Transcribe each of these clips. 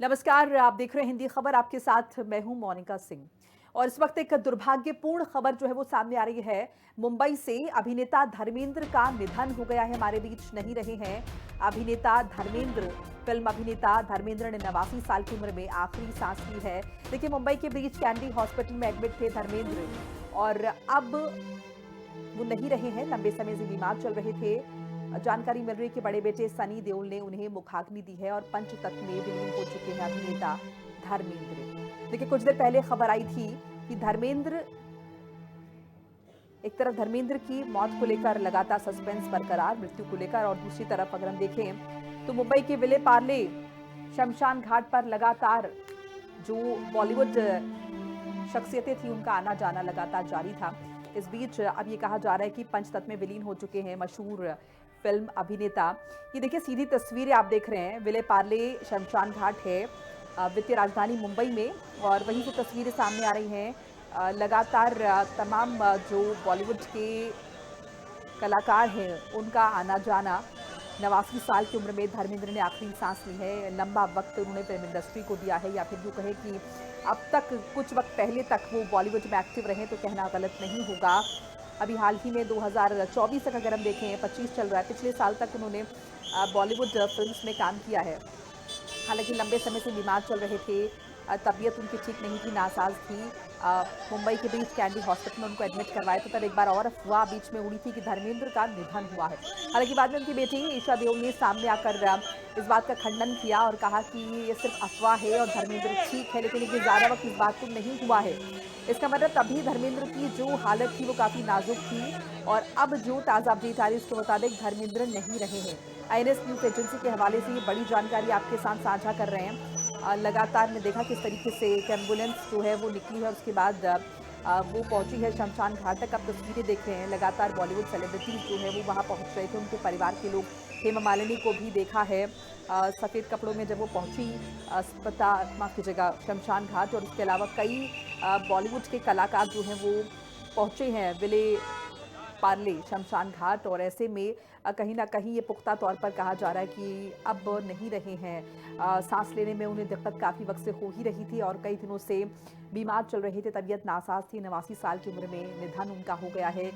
नमस्कार, आप देख रहे हैं हिंदी खबर। आपके साथ मैं हूं मोनिका सिंह। और इस वक्त एक दुर्भाग्यपूर्ण खबर जो है वो सामने आ रही है। मुंबई से अभिनेता धर्मेंद्र का निधन हो गया है, हमारे बीच नहीं रहे हैं अभिनेता धर्मेंद्र। फिल्म अभिनेता धर्मेंद्र ने 89 साल की उम्र में आखिरी सांस ली है। देखिए, मुंबई के ब्रीच कैंडी हॉस्पिटल में एडमिट थे धर्मेंद्र और अब वो नहीं रहे हैं। लंबे समय से बीमार चल रहे थे। जानकारी मिल रही है कि बड़े बेटे सनी देओल ने उन्हें मुखाग्नि दी है और पंचतत्व में विलीन हो चुके हैं अभिनेता धर्मेंद्र। देखिए, कुछ देर पहले खबर आई थी कि एक तरफ धर्मेंद्र की मौत को लेकर लगातार सस्पेंस बरकरार, मृत्यु को लेकर, और दूसरी तरफ अगर हम देखें तो मुंबई के विले पार्ले शमशान घाट पर लगातार जो बॉलीवुड शख्सियतें थी उनका आना जाना लगातार जारी था। इस बीच अब ये कहा जा रहा है कि पंचतत्व में विलीन हो चुके हैं मशहूर फिल्म अभिनेता। ये देखिए, सीधी तस्वीरें आप देख रहे हैं, विले पार्ले शमशान घाट है वित्तीय राजधानी मुंबई में, और वहीं से तस्वीरें सामने आ रही हैं। लगातार तमाम जो बॉलीवुड के कलाकार हैं उनका आना जाना। 89 साल की उम्र में धर्मेंद्र ने आखिरी सांस ली है। लंबा वक्त उन्होंने फिल्म इंडस्ट्री को दिया है, या फिर यूँ कहें कि अब तक कुछ वक्त पहले तक वो बॉलीवुड में एक्टिव रहे तो कहना गलत नहीं होगा। अभी हाल ही में 2024 तक अगर हम देखें, 25 चल रहा है, पिछले साल तक उन्होंने बॉलीवुड फिल्म्स में काम किया है। हालांकि लंबे समय से बीमार चल रहे थे, तबीयत उनकी ठीक नहीं थी, नासाज थी। मुंबई के बीच कैंडी हॉस्पिटल में उनको एडमिट करवाया था। तब एक बार और अफवाह बीच में उड़ी थी कि धर्मेंद्र का निधन हुआ है। हालांकि बाद में उनकी बेटी ईशा देओल ने सामने आकर इस बात का खंडन किया और कहा कि ये सिर्फ अफवाह है और धर्मेंद्र ठीक है, लेकिन ये ज़्यादा वक्त इस बात को नहीं हुआ है। इसका मतलब तभी धर्मेंद्र की जो हालत थी वो काफ़ी नाजुक थी, और अब जो ताज़ा अपडेट आ रही है उसके मुताबिक धर्मेंद्र नहीं रहे हैं। INS न्यूज़ एजेंसी के हवाले से ये बड़ी जानकारी आपके साथ साझा कर रहे हैं। लगातार ने देखा किस तरीके से एक एम्बुलेंस जो है वो निकली है, उसके बाद वो पहुंची है शमशान घाट तक। आप तस्वीरें देख रहे हैं, लगातार बॉलीवुड सेलिब्रिटीज जो है वो वहां पहुंच रहे थे, उनके परिवार के लोग। हेमा मालिनी को भी देखा है सफ़ेद कपड़ों में जब वो पहुंची अस्पताल, माफ़ कीजिएगा, शमशान घाट। और इसके अलावा कई बॉलीवुड के कलाकार जो हैं वो पहुंचे हैं विले पार्ले शमशान घाट। और ऐसे में कहीं ना कहीं ये पुख्ता तौर पर कहा जा रहा है कि अब नहीं रहे हैं। सांस लेने में उन्हें दिक्कत काफ़ी वक्त से हो ही रही थी और कई दिनों से बीमार चल रहे थे, तबीयत नासाज थी। 89 साल की उम्र में निधन उनका हो गया है।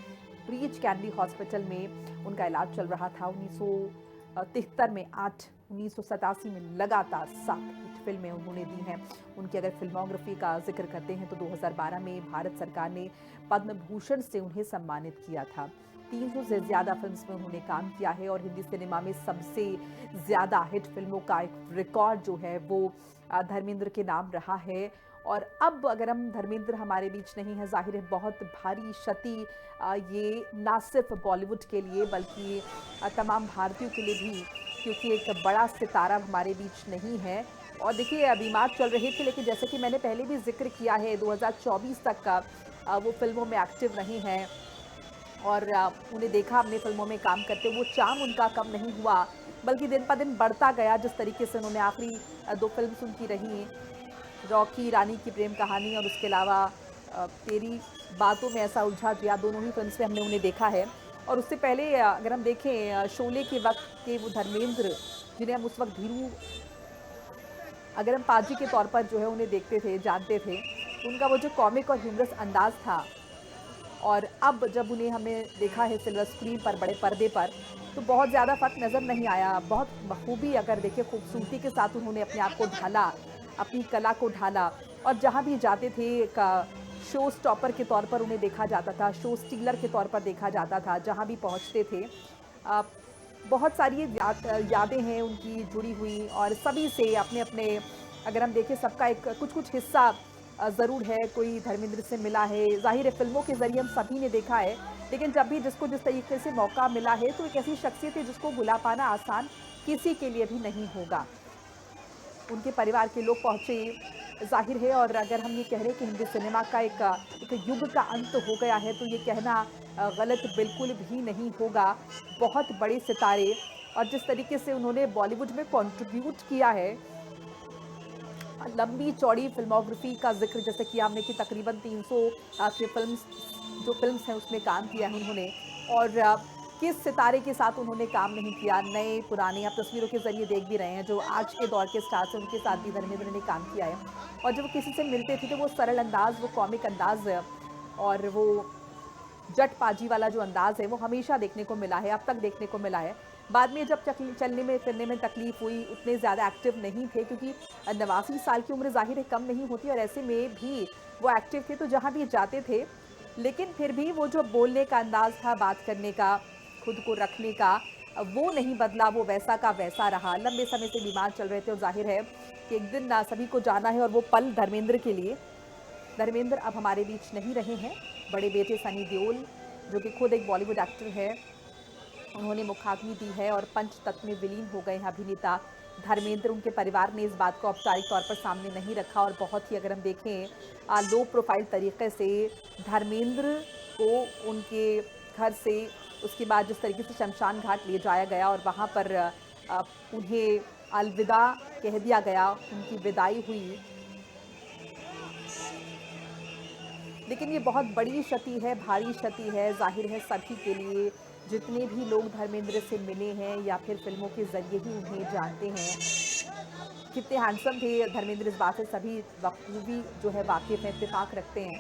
ब्रीच कैंडी हॉस्पिटल में उनका इलाज चल रहा था। 1973 में 8, 1987 में लगातार 7 हिट फिल्में उन्होंने दी हैं। उनकी अगर फिल्मोग्राफी का जिक्र करते हैं तो 2012 में भारत सरकार ने पद्म भूषण से उन्हें सम्मानित किया था। 300 से ज़्यादा फिल्म्स में उन्होंने काम किया है और हिंदी सिनेमा में सबसे ज़्यादा हिट फिल्मों का एक रिकॉर्ड जो है वो धर्मेंद्र के नाम रहा है। और अब अगर हम धर्मेंद्र हमारे बीच नहीं है, जाहिर है बहुत भारी क्षति ये ना सिर्फ बॉलीवुड के लिए बल्कि तमाम भारतीयों के लिए भी, क्योंकि एक बड़ा सितारा हमारे बीच नहीं है। और देखिए, बीमार चल रहे थे, लेकिन जैसे कि मैंने पहले भी जिक्र किया है, 2024 तक का वो फिल्मों में एक्टिव रहे हैं और उन्हें देखा हमने फिल्मों में काम करते। वो चार्म उनका कम नहीं हुआ बल्कि दिन पर दिन बढ़ता गया। जिस तरीके से उन्होंने आखिरी 2 फिल्म्स उनकी रही, रॉकी, रानी की प्रेम कहानी, और उसके अलावा तेरी बातों में ऐसा उलझा दिया, दोनों ही फिल्म्स में हमने उन्हें देखा है। और उससे पहले अगर हम देखें शोले के वक्त के वो धर्मेंद्र, जिन्हें हम उस वक्त धीरू, अगर हम पाजी के तौर पर जो है उन्हें देखते थे, जानते थे, उनका वो जो कॉमिक और ह्यूमरस अंदाज था, और अब जब उन्हें हमने देखा है सिल्वर स्क्रीन पर, बड़े पर्दे पर, तो बहुत ज़्यादा फ़र्क नज़र नहीं आया। बहुत बखूबी, अगर देखिए, खूबसूरती के साथ उन्होंने अपने आप को ढाला, अपनी कला को ढाला। और जहाँ भी जाते थे एक शो स्टॉपर के तौर पर उन्हें देखा जाता था, शो स्टीलर के तौर पर देखा जाता था। जहाँ भी पहुँचते थे बहुत सारी यादें हैं उनकी जुड़ी हुई, और सभी से अपने अपने, अगर हम देखें, सबका एक कुछ कुछ हिस्सा ज़रूर है, कोई धर्मेंद्र से मिला है। ज़ाहिर है फिल्मों के ज़रिए हम सभी ने देखा है, लेकिन जब भी जिसको जिस तरीके से मौका मिला है तो एक ऐसी शख्सियत है जिसको भुला पाना आसान किसी के लिए भी नहीं होगा। उनके परिवार के लोग पहुँचे, ज़ाहिर है। और अगर हम ये कह रहे हैं कि हिंदी सिनेमा का एक युग का अंत हो गया है, तो ये कहना गलत बिल्कुल भी नहीं होगा। बहुत बड़े सितारे, और जिस तरीके से उन्होंने बॉलीवुड में कंट्रीब्यूट किया है, लंबी चौड़ी फिल्मोग्राफी का जिक्र जैसे किया हमने कि तकरीबन 300 की फिल्म्स, जो फिल्म्स हैं उसमें काम किया है उन्होंने। और किस सितारे के साथ उन्होंने काम नहीं किया। नए पुराने आप तस्वीरों के ज़रिए देख भी रहे हैं, जो आज के दौर के स्टार्स हैं उनके साथ भी धर्मेंद्र ने काम किया है। और जब वो किसी से मिलते थे तो वो सरल अंदाज़, वो कॉमिक अंदाज़ और वो जटबाजी वाला जो अंदाज़ है वो हमेशा देखने को मिला है, अब तक देखने को मिला है। बाद में जब चलने में फिरने में तकलीफ़ हुई, उतने ज़्यादा एक्टिव नहीं थे क्योंकि 89 साल की उम्र ज़ाहिर है कम नहीं होती और ऐसे में भी वो एक्टिव थे, तो जहाँ भी जाते थे, लेकिन फिर भी वो जो बोलने का अंदाज़ था, बात करने का, खुद को रखने का, वो नहीं बदला, वो वैसा का वैसा रहा। लंबे समय से बीमार चल रहे थे और ज़ाहिर है कि एक दिन सभी को जाना है और वो पल धर्मेंद्र के लिए। धर्मेंद्र अब हमारे बीच नहीं रहे हैं। बड़े बेटे सनी देओल, जो कि खुद एक बॉलीवुड एक्टर है, उन्होंने मुखाग्नि दी है और पंचतत्व में विलीन हो गए हैं अभिनेता धर्मेंद्र। उनके परिवार ने इस बात को औपचारिक तौर पर सामने नहीं रखा और बहुत ही, अगर हम देखें, लो प्रोफाइल तरीके से धर्मेंद्र को उनके घर से उसके बाद जिस तरीके से शमशान घाट ले जाया गया और वहाँ पर उन्हें अलविदा कह दिया गया, उनकी विदाई हुई। लेकिन ये बहुत बड़ी क्षति है, भारी क्षति है, ज़ाहिर है सभी के लिए। जितने भी लोग धर्मेंद्र से मिले हैं या फिर फ़िल्मों के ज़रिए ही उन्हें जानते हैं, कितने हैंडसम थे धर्मेंद्र, इस बात से सभी बखूबी जो है वाकिफ़ हैं, इत्तेफ़ाक रखते हैं।